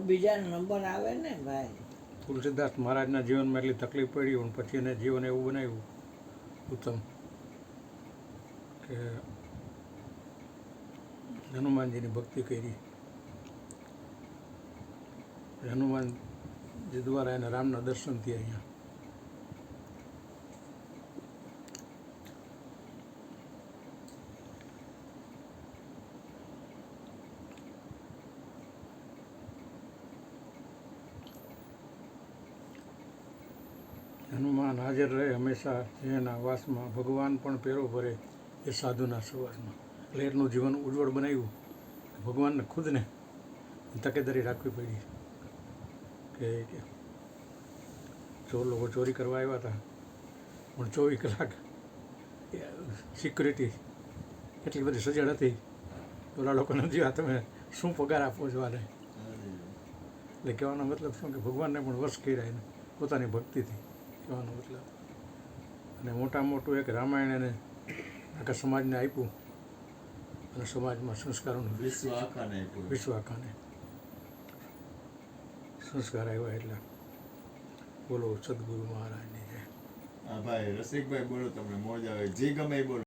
બીજા નંબર આવે ને ભાઈ. તુલસીદાસ મહારાજના જીવનમાં એટલી તકલીફ પડી પણ પછી એને જીવન એવું બનાવ્યું ઉત્તમ કે હનુમાનજીની ભક્તિ કરી. હનુમાનજી દ્વારા એને રામના દર્શન થયા અહીંયા. હનુમાન હાજર રહે હંમેશા જેના વાસમાં, ભગવાન પણ પેરો ભરે એ સાધુના સવાસમાં. એટલે એટલું જીવન ઉજ્જવળ બનાવ્યું કે ભગવાનને ખુદને તકેદારી રાખવી પડી કે ચોર લોકો ચોરી કરવા આવ્યા હતા પણ 24 કલાક સિક્યુરિટી એટલી બધી સજ્જડ હતી. ઓલા લોકોને જીવા તમે શું પગાર આપો છો આને? એટલે કહેવાનો મતલબ શું કે ભગવાનને પણ વશ કર્યા એને પોતાની ભક્તિથી, કહેવાનો મતલબ. અને મોટામાં મોટું એક રામાયણ એને આખા સમાજને આપ્યું અને સમાજમાં સંસ્કારોનું વિશ્વ આખાને આપ્યું. વિશ્વ આખાને સંસ્કાર આવ્યા. એટલે બોલો સદગુરુ મહારાજની જય. હા ભાઈ રસિકભાઈ બોલો, તમને મોજ આવે જે ગમે એ બોલો.